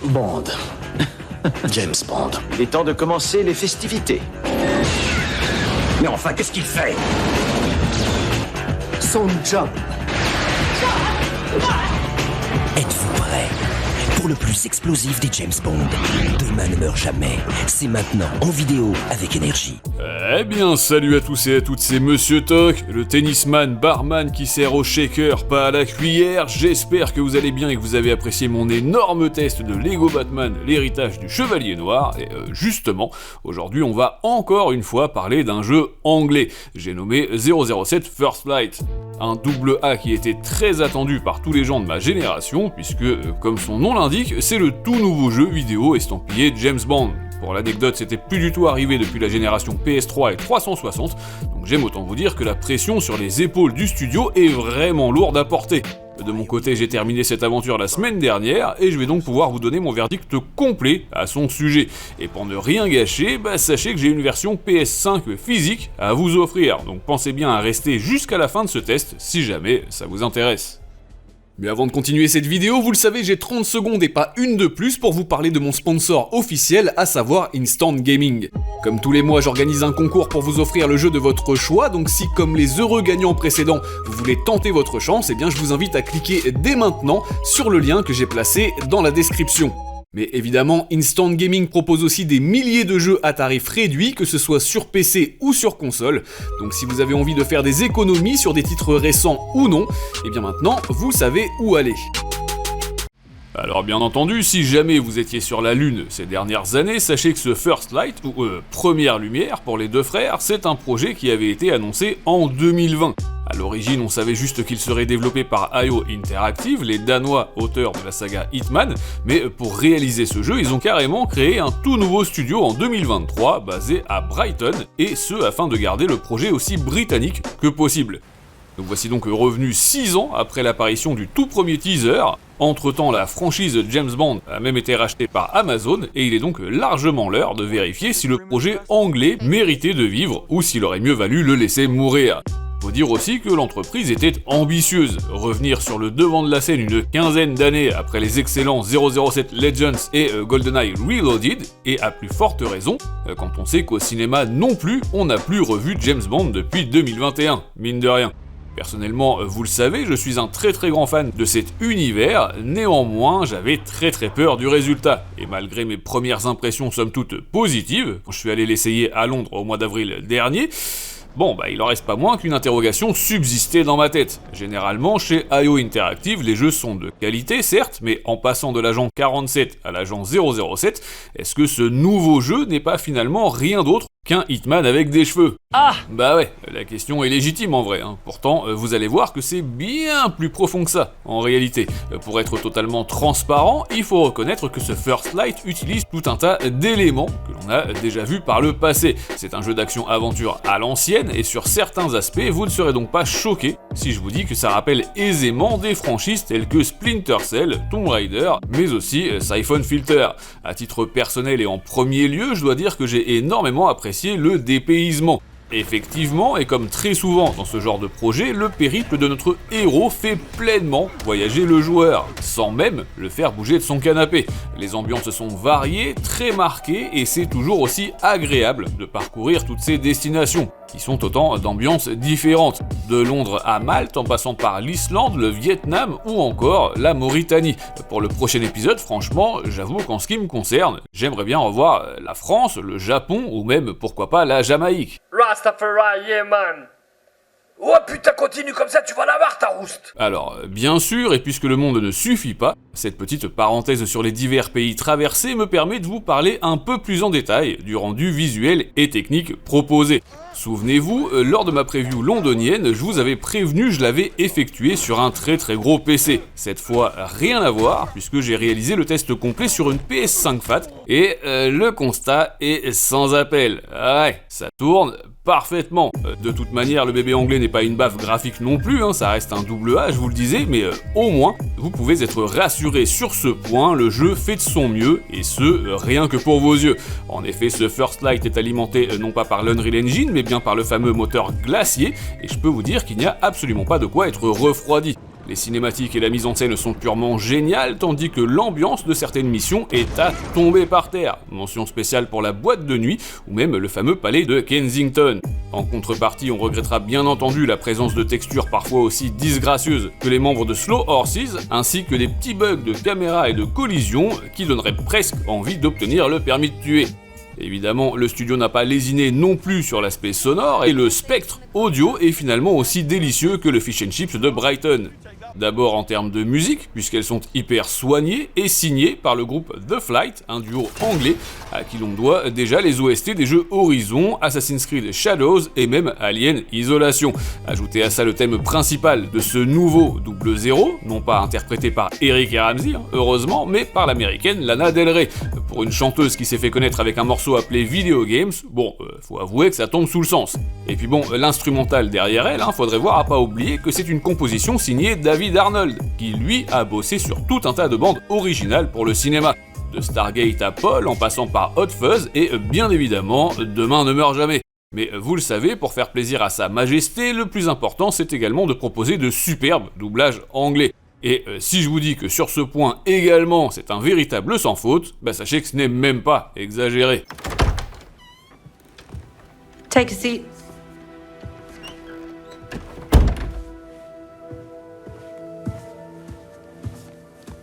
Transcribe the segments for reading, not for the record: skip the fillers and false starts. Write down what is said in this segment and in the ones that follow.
Bond. James Bond. Il est temps de commencer les festivités. Mais enfin, qu'est-ce qu'il fait? Son job. Êtes-vous prêts pour le plus explosif des James Bond? Demain ne meurt jamais. C'est maintenant en vidéo avec Énergie. Eh bien, salut à tous et à toutes, c'est Monsieur Toc, le tennisman barman qui sert au shaker, pas à la cuillère. J'espère que vous allez bien et que vous avez apprécié mon énorme test de Lego Batman, l'héritage du Chevalier Noir. Et justement, aujourd'hui, on va encore une fois parler d'un jeu anglais. J'ai nommé 007 First Light. Un double A qui était très attendu par tous les gens de ma génération, puisque, comme son nom l'indique, c'est le tout nouveau jeu vidéo estampillé James Bond. Pour l'anecdote, c'était plus du tout arrivé depuis la génération PS3 et 360, donc j'aime autant vous dire que la pression sur les épaules du studio est vraiment lourde à porter. De mon côté, j'ai terminé cette aventure la semaine dernière, et je vais donc pouvoir vous donner mon verdict complet à son sujet. Et pour ne rien gâcher, sachez que j'ai une version PS5 physique à vous offrir, donc pensez bien à rester jusqu'à la fin de ce test si jamais ça vous intéresse. Mais avant de continuer cette vidéo, vous le savez, j'ai 30 secondes et pas une de plus pour vous parler de mon sponsor officiel, à savoir Instant Gaming. Comme tous les mois, j'organise un concours pour vous offrir le jeu de votre choix, donc si, comme les heureux gagnants précédents, vous voulez tenter votre chance, eh bien je vous invite à cliquer dès maintenant sur le lien que j'ai placé dans la description. Mais évidemment, Instant Gaming propose aussi des milliers de jeux à tarif réduit, que ce soit sur PC ou sur console. Donc si vous avez envie de faire des économies sur des titres récents ou non, et bien maintenant, vous savez où aller. Alors bien entendu, si jamais vous étiez sur la Lune ces dernières années, sachez que ce First Light, ou Première Lumière pour les deux frères, c'est un projet qui avait été annoncé en 2020. A l'origine, on savait juste qu'il serait développé par IO Interactive, les Danois auteurs de la saga Hitman, mais pour réaliser ce jeu, ils ont carrément créé un tout nouveau studio en 2023, basé à Brighton, et ce afin de garder le projet aussi britannique que possible. Donc voici donc revenu 6 ans après l'apparition du tout premier teaser. Entre-temps, la franchise James Bond a même été rachetée par Amazon, et il est donc largement l'heure de vérifier si le projet anglais méritait de vivre, ou s'il aurait mieux valu le laisser mourir. Faut dire aussi que l'entreprise était ambitieuse. Revenir sur le devant de la scène une quinzaine d'années après les excellents 007 Legends et GoldenEye Reloaded, et à plus forte raison, quand on sait qu'au cinéma non plus, on n'a plus revu James Bond depuis 2021, mine de rien. Personnellement, vous le savez, je suis un très grand fan de cet univers, néanmoins j'avais très peur du résultat. Et malgré mes premières impressions somme toute positives, quand je suis allé l'essayer à Londres au mois d'avril dernier, il en reste pas moins qu'une interrogation subsistait dans ma tête. Généralement, chez IO Interactive, les jeux sont de qualité, certes, mais en passant de l'agent 47 à l'agent 007, est-ce que ce nouveau jeu n'est pas finalement rien d'autre qu'un Hitman avec des cheveux? Ah! Bah ouais, la question est légitime en vrai, hein. Pourtant, vous allez voir que c'est bien plus profond que ça, en réalité. Pour être totalement transparent, il faut reconnaître que ce First Light utilise tout un tas d'éléments que l'on a déjà vus par le passé. C'est un jeu d'action-aventure à l'ancienne, et sur certains aspects, vous ne serez donc pas choqués si je vous dis que ça rappelle aisément des franchises telles que Splinter Cell, Tomb Raider, mais aussi Siphon Filter. À titre personnel et en premier lieu, je dois dire que j'ai énormément apprécié le dépaysement. Effectivement, et comme très souvent dans ce genre de projet, le périple de notre héros fait pleinement voyager le joueur, sans même le faire bouger de son canapé. Les ambiances sont variées, très marquées, et c'est toujours aussi agréable de parcourir toutes ces destinations, qui sont autant d'ambiances différentes, de Londres à Malte, en passant par l'Islande, le Vietnam ou encore la Mauritanie. Pour le prochain épisode, franchement, j'avoue qu'en ce qui me concerne, j'aimerais bien revoir la France, le Japon ou même, pourquoi pas, la Jamaïque. Rastafari, yeah man. Oh putain, continue comme ça, tu vas l'avoir ta rouste. Alors, bien sûr, et puisque le monde ne suffit pas, cette petite parenthèse sur les divers pays traversés me permet de vous parler un peu plus en détail du rendu visuel et technique proposé. Souvenez-vous, lors de ma preview londonienne, je vous avais prévenu, je l'avais effectué sur un très gros PC. Cette fois, rien à voir, puisque j'ai réalisé le test complet sur une PS5 Fat, et le constat est sans appel. Ouais, ça tourne parfaitement. De toute manière, le bébé anglais n'est pas une baffe graphique non plus, hein, ça reste un double A, je vous le disais, mais au moins, vous pouvez être rassuré sur ce point, le jeu fait de son mieux, et ce, rien que pour vos yeux. En effet, ce First Light est alimenté non pas par l'Unreal Engine, mais bien par le fameux moteur Glacier, et je peux vous dire qu'il n'y a absolument pas de quoi être refroidi. Les cinématiques et la mise en scène sont purement géniales, tandis que l'ambiance de certaines missions est à tomber par terre. Mention spéciale pour la boîte de nuit, ou même le fameux palais de Kensington. En contrepartie, on regrettera bien entendu la présence de textures parfois aussi disgracieuses que les membres de Slow Horses, ainsi que des petits bugs de caméra et de collision qui donneraient presque envie d'obtenir le permis de tuer. Évidemment, le studio n'a pas lésiné non plus sur l'aspect sonore, et le spectre audio est finalement aussi délicieux que le Fish and Chips de Brighton. D'abord en termes de musique, puisqu'elles sont hyper soignées et signées par le groupe The Flight, un duo anglais à qui l'on doit déjà les OST des jeux Horizon, Assassin's Creed Shadows et même Alien Isolation. Ajoutez à ça le thème principal de ce nouveau 00, non pas interprété par Eric et Ramsey, heureusement, mais par l'américaine Lana Del Rey. Pour une chanteuse qui s'est fait connaître avec un morceau appelé Video Games, bon, faut avouer que ça tombe sous le sens. Et puis bon, l'instrumental derrière elle, faudrait voir à pas oublier que c'est une composition signée David Arnold, qui lui a bossé sur tout un tas de bandes originales pour le cinéma. De Stargate à Paul, en passant par Hot Fuzz, et bien évidemment, Demain ne meurt jamais. Mais vous le savez, pour faire plaisir à sa majesté, le plus important c'est également de proposer de superbes doublages anglais. Et si je vous dis que sur ce point également c'est un véritable sans faute, sachez que ce n'est même pas exagéré. Take a seat.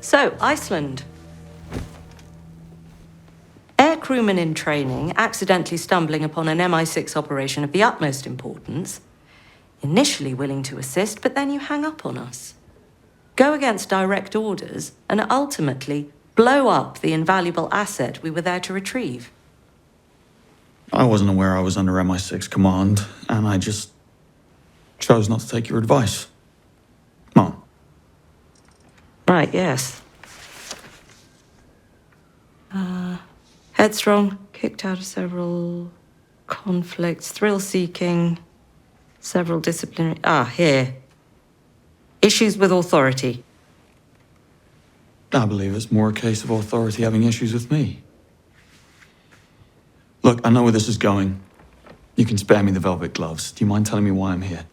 So, Iceland. Air crewmen in training accidentally stumbling upon an MI6 operation of the utmost importance, initially willing to assist, but then you hang up on us. Go against direct orders, and ultimately blow up the invaluable asset we were there to retrieve. I wasn't aware I was under MI6 command, and I just chose not to take your advice. Mom. Right, yes. Headstrong, kicked out of several conflicts, thrill-seeking, several disciplinary... here. Issues with authority. I believe it's more a case of authority having issues with me. Look, I know where this is going. You can spare me the velvet gloves. Do you mind telling me why I'm here?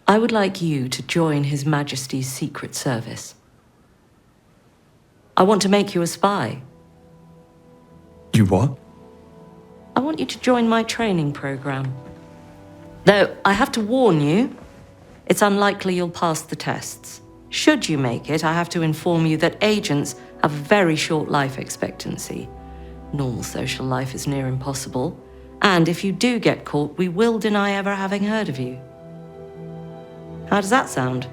I would like you to join His Majesty's Secret Service. I want to make you a spy. You what? I want you to join my training program. Though, I have to warn you, it's unlikely you'll pass the tests. Should you make it, I have to inform you that agents have a very short life expectancy. Normal social life is near impossible. And if you do get caught, we will deny ever having heard of you. How does that sound?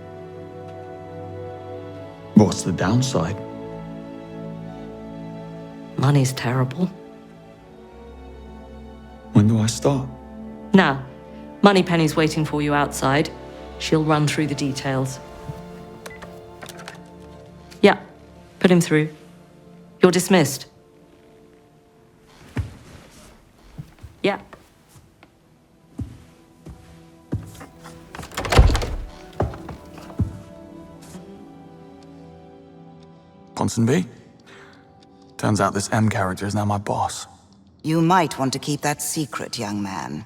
What's the downside? Money's terrible. When do I start? Now, Moneypenny's waiting for you outside. She'll run through the details. Yeah, put him through. You're dismissed. Yeah. Ponsonby? Turns out this M character is now my boss. You might want to keep that secret, young man.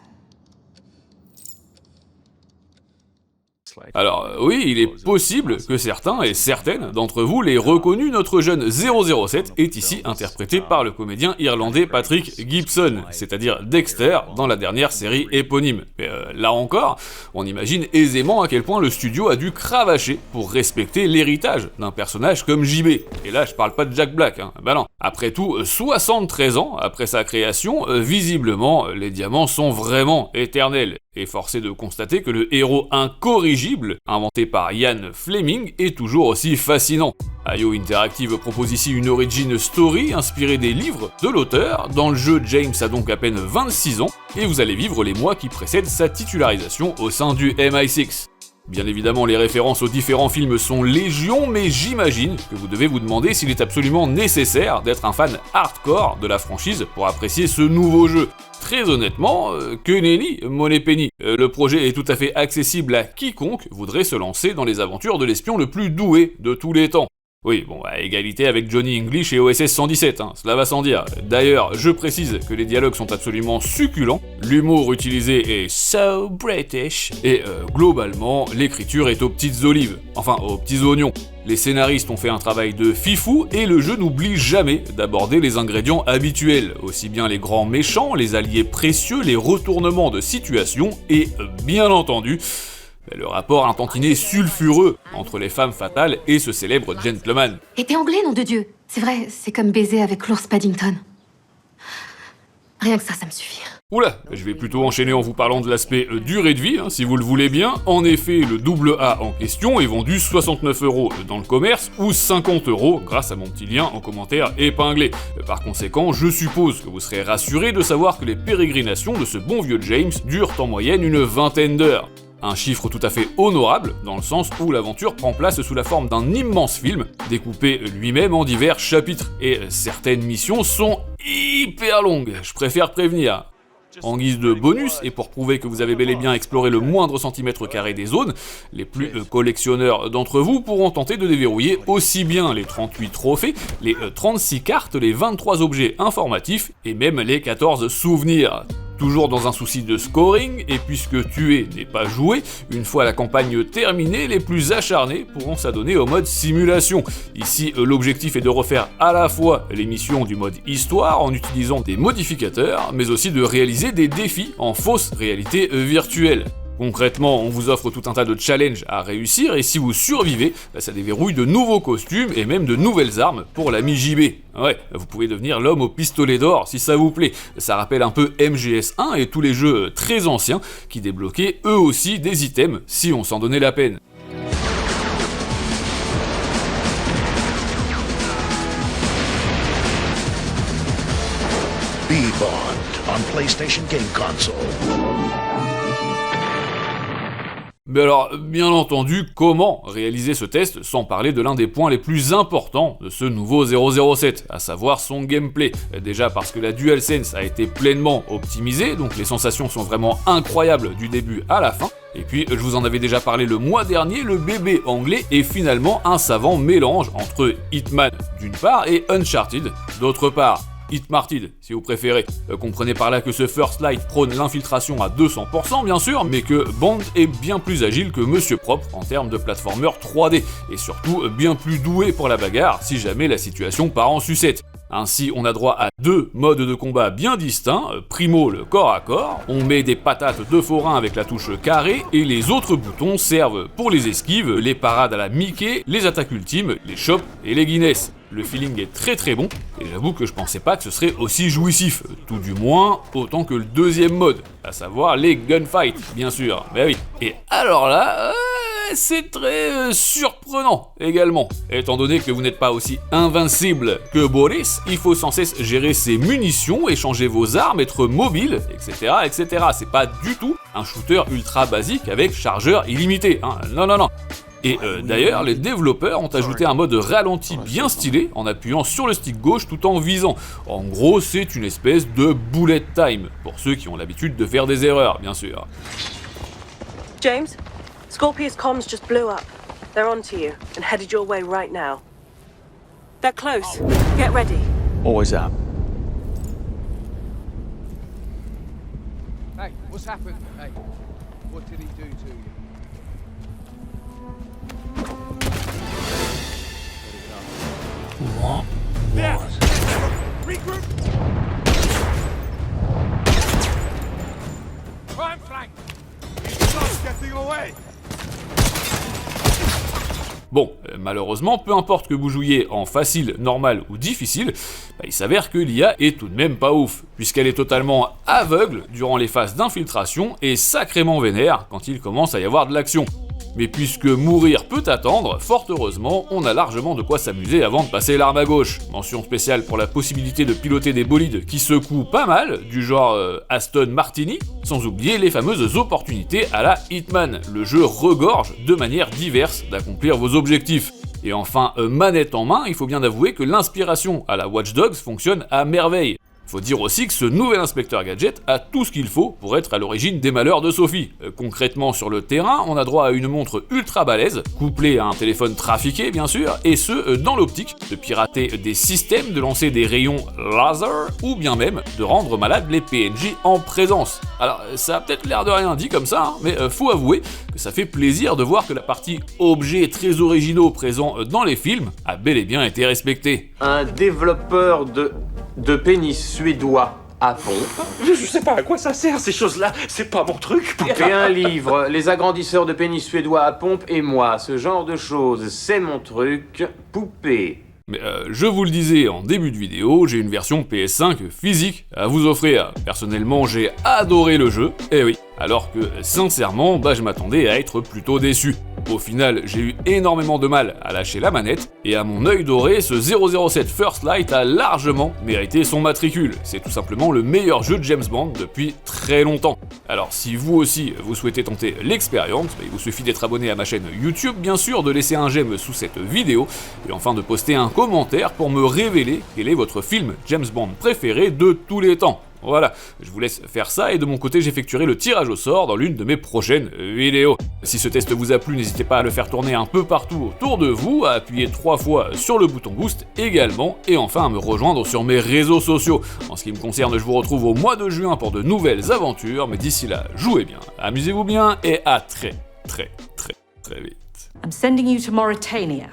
Alors oui, il est possible que certains et certaines d'entre vous l'aient reconnu, notre jeune 007 est ici interprété par le comédien irlandais Patrick Gibson, c'est-à-dire Dexter dans la dernière série éponyme. Mais là encore, on imagine aisément à quel point le studio a dû cravacher pour respecter l'héritage d'un personnage comme JB. Et là je parle pas de Jack Black, non. Après tout, 73 ans après sa création, visiblement les diamants sont vraiment éternels. Et forcé de constater que le héros incorrigible, inventé par Ian Fleming, est toujours aussi fascinant. IO Interactive propose ici une origin story inspirée des livres de l'auteur. Dans le jeu, James a donc à peine 26 ans, et vous allez vivre les mois qui précèdent sa titularisation au sein du MI6. Bien évidemment, les références aux différents films sont légion, mais j'imagine que vous devez vous demander s'il est absolument nécessaire d'être un fan hardcore de la franchise pour apprécier ce nouveau jeu. Très honnêtement, que nenni, Moneypenny. Le projet est tout à fait accessible à quiconque voudrait se lancer dans les aventures de l'espion le plus doué de tous les temps. Oui, bon, à égalité avec Johnny English et OSS 117, cela va sans dire. D'ailleurs, je précise que les dialogues sont absolument succulents, l'humour utilisé est so British, et globalement, l'écriture est aux petites olives, enfin aux petits oignons. Les scénaristes ont fait un travail de fifou et le jeu n'oublie jamais d'aborder les ingrédients habituels, aussi bien les grands méchants, les alliés précieux, les retournements de situation et, bien entendu, le rapport un tantinet sulfureux entre les femmes fatales et ce célèbre gentleman. Et t'es anglais, nom de Dieu. C'est vrai, c'est comme baiser avec l'ours Paddington. Rien que ça me suffit. Oula, je vais plutôt enchaîner en vous parlant de l'aspect durée de vie, si vous le voulez bien. En effet, le double A en question est vendu 69 € dans le commerce ou 50 € grâce à mon petit lien en commentaire épinglé. Par conséquent, je suppose que vous serez rassurés de savoir que les pérégrinations de ce bon vieux James durent en moyenne une 20aine d'heures. Un chiffre tout à fait honorable, dans le sens où l'aventure prend place sous la forme d'un immense film, découpé lui-même en divers chapitres, et certaines missions sont hyper longues, je préfère prévenir. En guise de bonus, et pour prouver que vous avez bel et bien exploré le moindre centimètre carré des zones, les plus collectionneurs d'entre vous pourront tenter de déverrouiller aussi bien les 38 trophées, les 36 cartes, les 23 objets informatifs, et même les 14 souvenirs. Toujours dans un souci de scoring, et puisque tuer n'est pas joué, une fois la campagne terminée, les plus acharnés pourront s'adonner au mode simulation. Ici, l'objectif est de refaire à la fois les missions du mode histoire en utilisant des modificateurs, mais aussi de réaliser des défis en fausse réalité virtuelle. Concrètement, on vous offre tout un tas de challenges à réussir, et si vous survivez, ça déverrouille de nouveaux costumes et même de nouvelles armes pour l'ami JB. Ouais, vous pouvez devenir l'homme au pistolet d'or si ça vous plaît. Ça rappelle un peu MGS1 et tous les jeux très anciens qui débloquaient eux aussi des items si on s'en donnait la peine. B-Bond on PlayStation Game Console. Mais alors, bien entendu, comment réaliser ce test sans parler de l'un des points les plus importants de ce nouveau 007, à savoir son gameplay. Déjà parce que la DualSense a été pleinement optimisée, donc les sensations sont vraiment incroyables du début à la fin. Et puis, je vous en avais déjà parlé le mois dernier, le bébé anglais est finalement un savant mélange entre Hitman d'une part et Uncharted d'autre part. Hitmarted, si vous préférez. Comprenez par là que ce First Light prône l'infiltration à 200% bien sûr, mais que Bond est bien plus agile que Monsieur Propre en termes de platformer 3D, et surtout bien plus doué pour la bagarre si jamais la situation part en sucette. Ainsi, on a droit à deux modes de combat bien distincts. Primo, le corps à corps, on met des patates de forain avec la touche carré, et les autres boutons servent pour les esquives, les parades à la Mickey, les attaques ultimes, les chops et les Guinness. Le feeling est très bon, et j'avoue que je pensais pas que ce serait aussi jouissif, tout du moins autant que le deuxième mode, à savoir les gunfights, bien sûr, bah oui. Et alors là, c'est très surprenant également, étant donné que vous n'êtes pas aussi invincible que Boris, il faut sans cesse gérer ses munitions, échanger vos armes, être mobile, etc. etc. C'est pas du tout un shooter ultra basique avec chargeur illimité, non. Et d'ailleurs, les développeurs ont ajouté un mode ralenti bien stylé en appuyant sur le stick gauche tout en visant. En gros, c'est une espèce de bullet time, pour ceux qui ont l'habitude de faire des erreurs, bien sûr. James, Scorpius comms just blew up. They're onto you and headed your way right now. They're close. Get ready. Always am. Hey, what's happened? Hey, what did he do to you? What was? Regroup! Prime flank! He's not getting away! Bon, malheureusement, peu importe que vous jouiez en facile, normal ou difficile, il s'avère que l'IA est tout de même pas ouf, puisqu'elle est totalement aveugle durant les phases d'infiltration et sacrément vénère quand il commence à y avoir de l'action. Mais puisque mourir peut attendre, fort heureusement, on a largement de quoi s'amuser avant de passer l'arme à gauche. Mention spéciale pour la possibilité de piloter des bolides qui secouent pas mal, du genre Aston Martini, sans oublier les fameuses opportunités à la Hitman. Le jeu regorge de manières diverses d'accomplir vos objectifs. Et enfin, manette en main, il faut bien avouer que l'inspiration à la Watch Dogs fonctionne à merveille. Faut dire aussi que ce nouvel inspecteur Gadget a tout ce qu'il faut pour être à l'origine des malheurs de Sophie. Concrètement, sur le terrain, on a droit à une montre ultra balèze, couplée à un téléphone trafiqué bien sûr, et ce dans l'optique de pirater des systèmes, de lancer des rayons laser, ou bien même de rendre malades les PNJ en présence. Alors ça a peut-être l'air de rien dit comme ça, hein, mais faut avouer que ça fait plaisir de voir que la partie objets très originaux présents dans les films a bel et bien été respectée. Un développeur de pénis suédois à pompe. Je sais pas à quoi ça sert ces choses-là, c'est pas mon truc. Et un livre, Les agrandisseurs de pénis suédois à pompe et moi, ce genre de choses, c'est mon truc, poupée. Mais je vous le disais en début de vidéo, j'ai une version PS5 physique à vous offrir. Personnellement, j'ai adoré le jeu, et oui, alors que sincèrement, je m'attendais à être plutôt déçu. Au final, j'ai eu énormément de mal à lâcher la manette, et à mon œil doré, ce 007 First Light a largement mérité son matricule. C'est tout simplement le meilleur jeu de James Bond depuis très longtemps. Alors si vous aussi, vous souhaitez tenter l'expérience, il vous suffit d'être abonné à ma chaîne YouTube, bien sûr, de laisser un j'aime sous cette vidéo, et enfin de poster un commentaire pour me révéler quel est votre film James Bond préféré de tous les temps. Voilà, je vous laisse faire ça et de mon côté j'effectuerai le tirage au sort dans l'une de mes prochaines vidéos. Si ce test vous a plu, n'hésitez pas à le faire tourner un peu partout autour de vous, à appuyer 3 fois sur le bouton boost également, et enfin à me rejoindre sur mes réseaux sociaux. En ce qui me concerne, je vous retrouve au mois de juin pour de nouvelles aventures, mais d'ici là, jouez bien, amusez-vous bien et à très vite. I'm sending you to Mauritania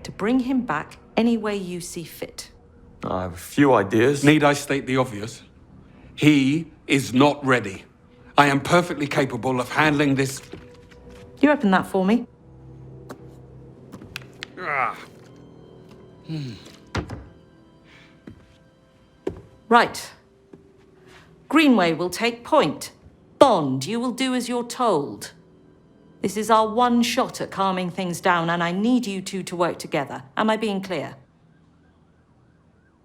to bring him back any way you see fit. I have a few ideas. Need I state the obvious? He is not ready. I am perfectly capable of handling this. You open that for me? Right. Greenway will take point. Bond, you will do as you're told. This is our one shot at calming things down, and I need you two to work together. Am I being clear?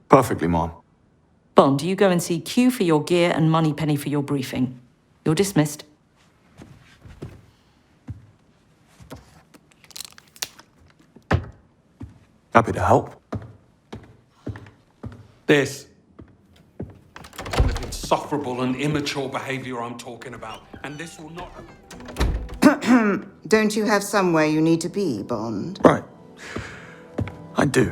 Perfectly, Mom. Bond, you go and see Q for your gear and Moneypenny for your briefing. You're dismissed. Happy to help. This. The insufferable and immature behavior I'm talking about. And this will not. Don't you have somewhere you need to be, Bond? Right. I do.